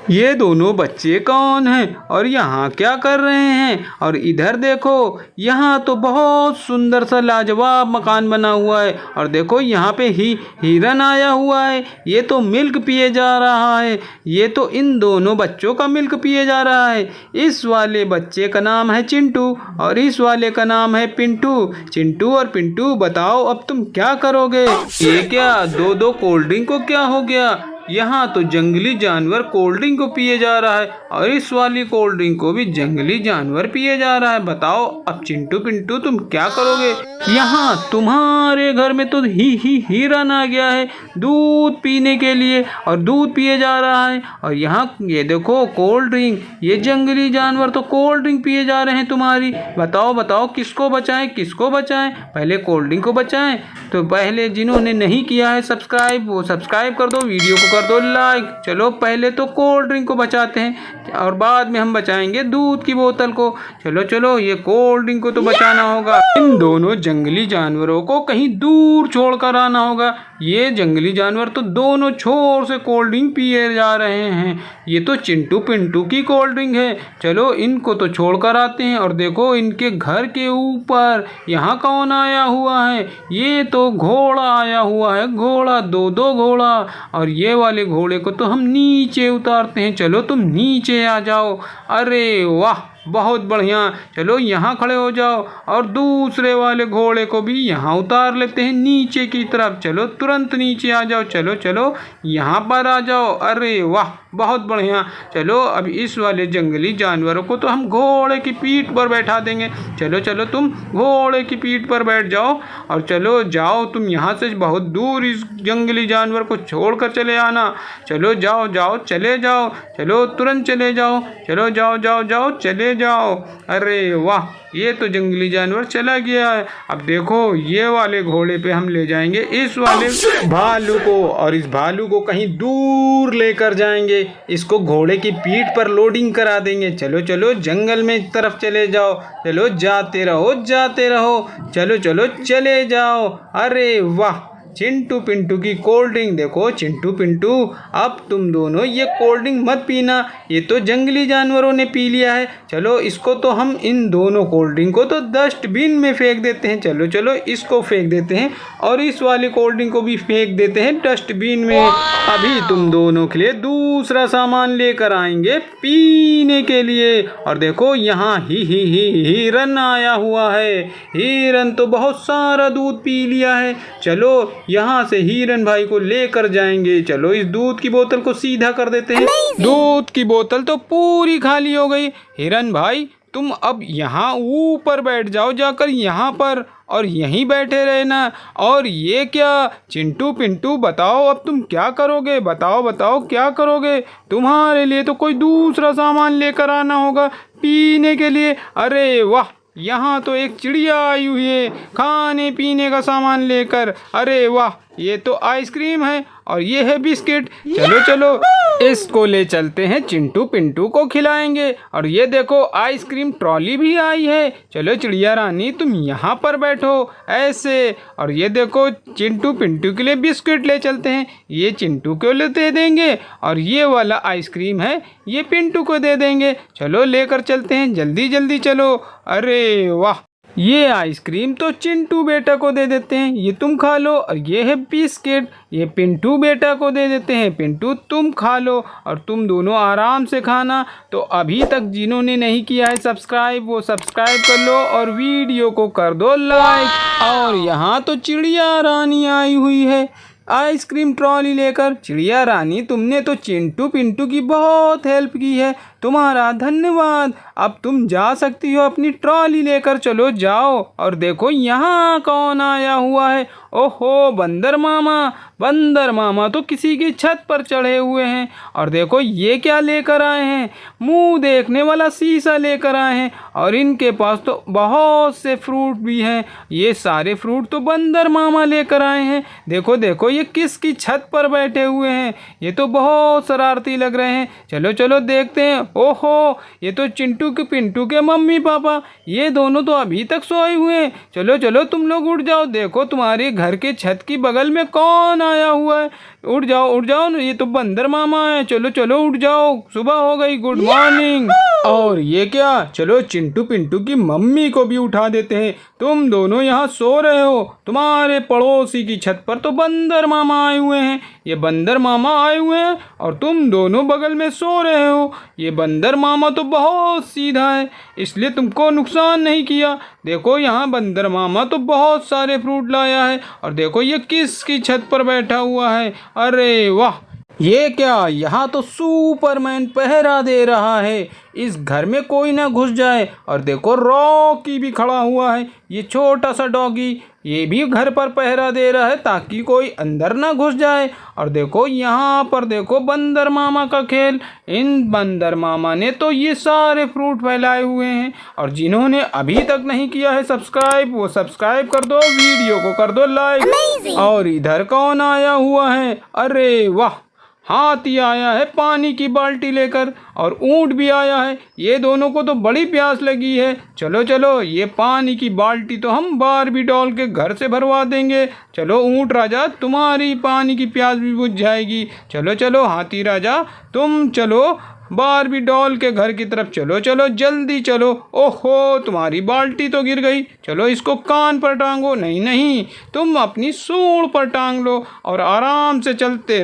ये दोनों बच्चे कौन हैं और यहाँ क्या कर रहे हैं? और इधर देखो, यहाँ तो बहुत सुंदर सा लाजवाब मकान बना हुआ है। और देखो यहाँ पे हिरन आया हुआ है। ये तो मिल्क पिए जा रहा है। ये तो इन दोनों बच्चों का मिल्क पिए जा रहा है। इस वाले बच्चे का नाम है चिंटू और इस वाले का नाम है पिंटू। चिंटू और पिंटू, बताओ अब तुम क्या करोगे? ये क्या दो दो कोल्ड ड्रिंक को क्या हो गया? यहाँ तो जंगली जानवर कोल्ड ड्रिंक को पिए जा रहा है और इस वाली कोल्ड ड्रिंक को भी जंगली जानवर पिए जा रहा है। बताओ अब चिंटू पिंटू तुम क्या करोगे? यहाँ तुम्हारे घर में तो हिरन आ गया है दूध पीने के लिए और दूध पिए जा रहा है। और यहाँ ये देखो कोल्ड ड्रिंक, ये जंगली जानवर तो कोल्ड ड्रिंक पिए जा रहे हैं तुम्हारी। बताओ बताओ किसको बचाएं किसको बचाएं? पहले कोल्ड ड्रिंक को बचाएं। तो पहले जिन्होंने नहीं किया है सब्सक्राइब, वो सब्सक्राइब कर दो, वीडियो को कर दो लाइक। चलो पहले तो कोल्ड ड्रिंक को बचाते हैं और बाद में हम बचाएंगे दूध की बोतल को। चलो चलो, ये कोल्ड ड्रिंक को तो बचाना होगा। इन दोनों जंगली जानवरों को कहीं दूर छोड़कर आना होगा। ये जंगली जानवर तो दोनों छोर से कोल्ड ड्रिंक पिए जा रहे हैं। ये तो चिंटू पिंटू की कोल्ड ड्रिंक है। चलो इनको तो छोड़कर आते हैं। और देखो इनके घर के ऊपर यहाँ कौन आया हुआ है? ये तो घोड़ा आया हुआ है, घोड़ा, दो दो घोड़ा। और ये वाले घोड़े को तो हम नीचे उतारते हैं। चलो तुम नीचे आ जाओ। अरे वाह, बहुत बढ़िया। चलो यहाँ खड़े हो जाओ और दूसरे वाले घोड़े को भी यहाँ उतार लेते हैं नीचे की तरफ। चलो तुरंत नीचे आ जाओ। चलो चलो यहाँ पर आ जाओ। अरे वाह, बहुत बढ़िया। चलो अब इस वाले जंगली जानवरों को तो हम घोड़े की पीठ पर बैठा देंगे। चलो चलो तुम घोड़े की पीठ पर बैठ जाओ और चलो जाओ तुम यहाँ से बहुत दूर इस जंगली जानवर को छोड़कर चले आना। चलो जाओ जाओ, चले जाओ। चलो तुरंत चले जाओ। चलो जाओ जाओ जाओ, चले जाओ। अरे वाह, ये तो जंगली जानवर चला गया है। अब देखो ये वाले घोड़े पे हम ले जाएंगे इस वाले भालू को और इस भालू को कहीं दूर लेकर जाएंगे। इसको घोड़े की पीठ पर लोडिंग करा देंगे। चलो चलो जंगल में तरफ चले जाओ। चलो जाते रहो जाते रहो। चलो चलो चले जाओ। अरे वाह, चिंटू पिंटू की कोल्ड ड्रिंक। देखो चिंटू पिंटू, अब तुम दोनों ये कोल्ड ड्रिंक मत पीना, ये तो जंगली जानवरों ने पी लिया है। चलो इसको तो हम इन दोनों कोल्ड ड्रिंक को तो डस्टबिन में फेंक देते हैं। चलो चलो इसको फेंक देते हैं और इस वाली कोल्ड ड्रिंक को भी फेंक देते हैं डस्टबिन में। अभी तुम दोनों के लिए दूसरा सामान लेकर आएंगे पीने के लिए। और देखो यहाँ हिरन आया हुआ है। हिरन तो बहुत सारा दूध पी लिया है। चलो यहाँ से हिरन भाई को लेकर जाएंगे। चलो इस दूध की बोतल को सीधा कर देते हैं। दूध की बोतल तो पूरी खाली हो गई। हिरन भाई तुम अब यहाँ ऊपर बैठ जाओ जाकर यहाँ पर और यहीं बैठे रहना। और ये क्या चिंटू पिंटू, बताओ अब तुम क्या करोगे? बताओ बताओ क्या करोगे? तुम्हारे लिए तो कोई दूसरा सामान लेकर आना होगा पीने के लिए। अरे वाह, यहाँ तो एक चिड़िया आई हुई है खाने पीने का सामान लेकर। अरे वाह, ये तो आइसक्रीम है और ये है बिस्किट। चलो चलो इसको ले चलते हैं, चिंटू पिंटू को खिलाएंगे। और ये देखो आइसक्रीम ट्रॉली भी आई है। चलो चिड़िया रानी तुम यहाँ पर बैठो ऐसे। और ये देखो चिंटू पिंटू के लिए बिस्किट ले चलते हैं। ये चिंटू को ले दे देंगे और ये वाला आइसक्रीम है ये पिंटू को दे देंगे। चलो लेकर चलते हैं, जल्दी जल्दी चलो। अरे वाह, ये आइसक्रीम तो चिंटू बेटा को दे देते हैं, ये तुम खा लो। और ये है बिस्किट, ये पिंटू बेटा को दे देते हैं, पिंटू तुम खा लो और तुम दोनों आराम से खाना। तो अभी तक जिन्होंने नहीं किया है सब्सक्राइब, वो सब्सक्राइब कर लो और वीडियो को कर दो लाइक। और यहाँ तो चिड़िया रानी आई हुई है आइसक्रीम ट्रॉली लेकर। चिड़िया रानी तुमने तो चिंटू पिंटू की बहुत हेल्प की है, तुम्हारा धन्यवाद। अब तुम जा सकती हो अपनी ट्रॉली लेकर। चलो जाओ। और देखो यहाँ कौन आया हुआ है? ओहो, बंदर मामा। बंदर मामा तो किसी की छत पर चढ़े हुए हैं। और देखो ये क्या लेकर आए हैं? मुंह देखने वाला शीशा लेकर आए हैं। और इनके पास तो बहुत से फ्रूट भी हैं। ये सारे फ्रूट तो बंदर मामा लेकर आए हैं। देखो देखो ये किसकी छत पर बैठे हुए हैं? ये तो बहुत शरारती लग रहे हैं। चलो चलो देखते हैं। ओहो, ये तो चिंटू के पिंटू के मम्मी पापा, ये दोनों तो अभी तक सोए हुए हैं। चलो चलो तुम लोग उठ जाओ। देखो तुम्हारे घर के छत की बगल में कौन आया हुआ है? उठ जाओ ना, ये तो बंदर मामा है। चलो चलो उठ जाओ, सुबह हो गई, गुड मॉर्निंग। और ये क्या, चलो चिंटू पिंटू की मम्मी को भी उठा देते हैं। तुम दोनों यहाँ सो रहे हो, तुम्हारे पड़ोसी की छत पर तो बंदर मामा आए हुए हैं। ये बंदर मामा आए हुए हैं और तुम दोनों बगल में सो रहे हो। ये बंदर मामा तो बहुत सीधा है, इसलिए तुमको नुकसान नहीं किया। देखो यहाँ बंदर मामा तो बहुत सारे फ्रूट लाया है, और देखो ये किसकी छत पर बैठा हुआ है। अरे वाह, ये क्या, यहाँ तो सुपरमैन पहरा दे रहा है, इस घर में कोई ना घुस जाए। और देखो रॉकी भी खड़ा हुआ है, ये छोटा सा डॉगी, ये भी घर पर पहरा दे रहा है ताकि कोई अंदर ना घुस जाए। और देखो यहाँ पर देखो बंदर मामा का खेल, इन बंदर मामा ने तो ये सारे फ्रूट फैलाए हुए हैं। और जिन्होंने अभी तक नहीं किया है सब्सक्राइब, वो सब्सक्राइब कर दो, वीडियो को कर दो लाइक। और इधर कौन आया हुआ है, अरे वाह, हाथी आया है पानी की बाल्टी लेकर, और ऊंट भी आया है। ये दोनों को तो बड़ी प्यास लगी है। चलो चलो, ये पानी की बाल्टी तो हम बारबी डॉल के घर से भरवा देंगे। चलो ऊंट राजा, तुम्हारी पानी की प्यास भी बुझ जाएगी। चलो चलो हाथी राजा, तुम चलो बारबी डॉल के घर की तरफ, चलो चलो जल्दी चलो। ओहो, तुम्हारी बाल्टी तो गिर गई। चलो इसको कान पर टांगो, नहीं नहीं, तुम अपनी सूंड पर टांग लो और आराम से चलते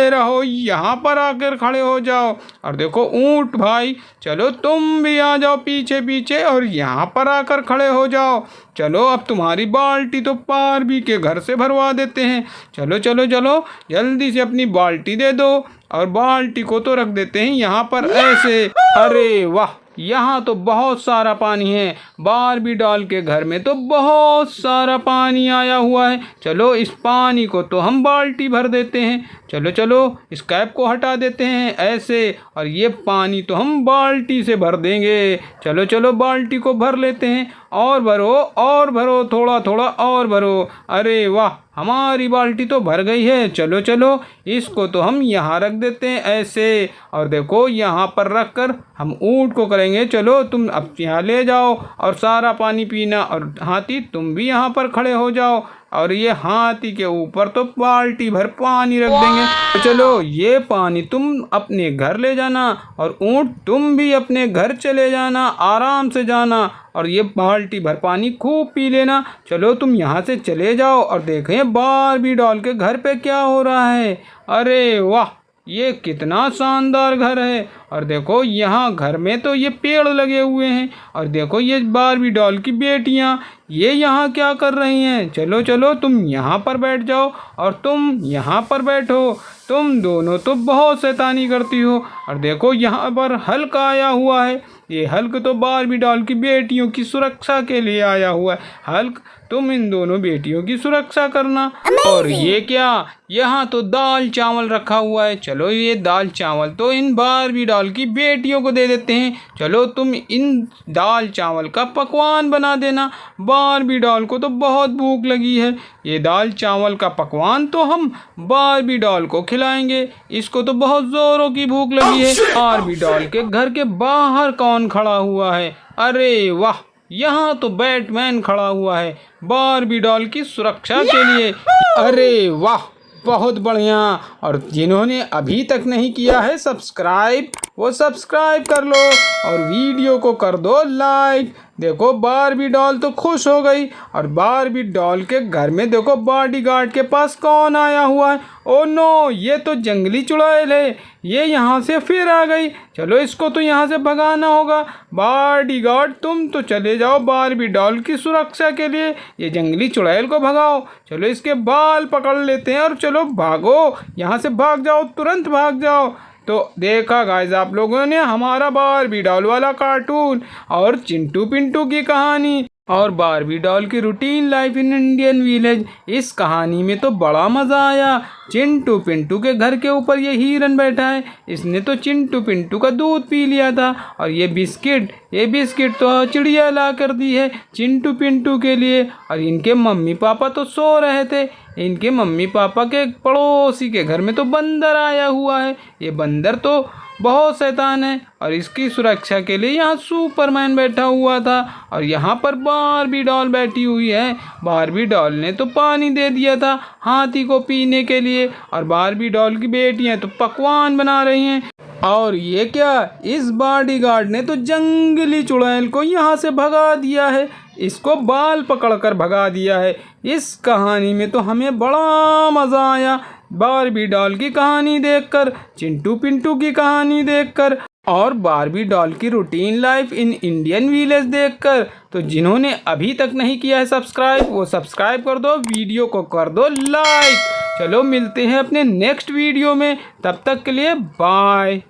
रहो, यहाँ पर आकर खड़े हो जाओ। और देखो ऊंट भाई, चलो तुम भी आ जाओ पीछे पीछे और यहाँ पर आकर खड़े हो जाओ। चलो अब तुम्हारी बाल्टी तो बारबी के घर से भरवा देते हैं। चलो चलो चलो, जल्दी से अपनी बाल्टी दे दो, और बाल्टी को तो रख देते हैं यहाँ पर ऐसे। अरे वाह, यहाँ तो बहुत सारा पानी है, बारबी डॉल के घर में तो बहुत सारा पानी आया हुआ है। चलो इस पानी को तो हम बाल्टी भर देते हैं। चलो चलो, इस कैप को हटा देते हैं ऐसे, और ये पानी तो हम बाल्टी से भर देंगे। चलो चलो बाल्टी को भर लेते हैं, और भरो, थोड़ा थोड़ा और भरो। अरे वाह, हमारी बाल्टी तो भर गई है। चलो चलो, इसको तो हम यहाँ रख देते हैं ऐसे, और देखो यहाँ पर रख कर हम ऊँट को करेंगे। चलो तुम अब यहाँ ले जाओ और सारा पानी पीना, और हाथी तुम भी यहाँ पर खड़े हो जाओ, और ये हाथी के ऊपर तो बाल्टी भर पानी रख देंगे। तो चलो ये पानी तुम अपने घर ले जाना, और ऊँट तुम भी अपने घर चले जाना, आराम से जाना, और ये बाल्टी भर पानी खूब पी लेना। चलो तुम यहाँ से चले जाओ और देखें बारबी डॉल के घर पे क्या हो रहा है। अरे वाह, ये कितना शानदार घर है। और देखो यहाँ घर में तो ये पेड़ लगे हुए हैं, और देखो ये बारबी डॉल की बेटियाँ, ये यहाँ क्या कर रही हैं। चलो चलो, तुम यहाँ पर बैठ जाओ और तुम यहाँ पर बैठो, तुम दोनों तो बहुत शैतानी करती हो। और देखो यहाँ पर हल्क आया हुआ है, ये हल्क तो बारबी डॉल की बेटियों की सुरक्षा के लिए आया हुआ है। हल्क, तुम इन दोनों बेटियों की सुरक्षा करना। और ये क्या, यहाँ तो दाल चावल रखा हुआ है। चलो ये दाल चावल तो इन बारबी डॉल की बेटियों को दे देते हैं। चलो तुम इन दाल चावल का पकवान बना देना, बारबी डॉल को तो बहुत भूख लगी है। ये दाल चावल का पकवान तो हम बारबी डॉल को खिलाएंगे, इसको तो बहुत ज़ोरों की भूख लगी है। बारबी डॉल के घर के बाहर कौन खड़ा हुआ है, अरे वाह, यहाँ तो बैटमैन खड़ा हुआ है बारबी डॉल की सुरक्षा के लिए। अरे वाह, बहुत बढ़िया। और जिन्होंने अभी तक नहीं किया है सब्सक्राइब, वो सब्सक्राइब कर लो और वीडियो को कर दो लाइक। देखो बारबी डॉल तो खुश हो गई, और बारबी डॉल के घर में देखो बॉडीगार्ड के पास कौन आया हुआ है। ओ नो, ये तो जंगली चुड़ैल है, ये यहाँ से फिर आ गई। चलो इसको तो यहाँ से भगाना होगा। बॉडीगार्ड तुम तो चले जाओ बारबी डॉल की सुरक्षा के लिए, ये जंगली चुड़ैल को भगाओ। चलो इसके बाल पकड़ लेते हैं और चलो भागो, यहाँ से भाग जाओ, तुरंत भाग जाओ। तो देखा गाइस आप लोगों ने हमारा बारबी डॉल वाला कार्टून और चिंटू पिंटू की कहानी और बारबी डॉल की routine life in Indian village. इस कहानी में तो बड़ा मज़ा आया। चिंटू पिंटू के घर के ऊपर ये हिरन बैठा है, इसने तो चिंटू पिंटू का दूध पी लिया था। और ये बिस्किट तो चिड़िया ला कर दी है चिंटू पिंटू के लिए। और इनके मम्मी पापा तो सो रहे थे, इनके मम्मी पापा के पड़ोसी के घर में तो बंदर आया हुआ है। ये बंदर तो बहुत शैतान है और इसकी सुरक्षा के लिए यहाँ सुपरमैन बैठा हुआ था और यहाँ पर बारबी डॉल बैठी हुई है। बारबी डॉल ने तो पानी दे दिया था हाथी को पीने के लिए और बारबी डॉल की बेटियाँ तो पकवान बना रही हैं। और ये क्या, इस बॉडीगार्ड ने तो जंगली चुड़ैल को यहाँ से भगा दिया है, इसको बाल पकड़कर भगा दिया है। इस कहानी में तो हमें बड़ा मज़ा आया, बारबी डॉल की कहानी देखकर, चिंटू पिंटू की कहानी देखकर और बारबी डॉल की routine life in Indian village देखकर। तो जिन्होंने अभी तक नहीं किया है सब्सक्राइब, वो सब्सक्राइब कर दो, वीडियो को कर दो लाइक। चलो मिलते हैं अपने नेक्स्ट वीडियो में, तब तक के लिए बाय।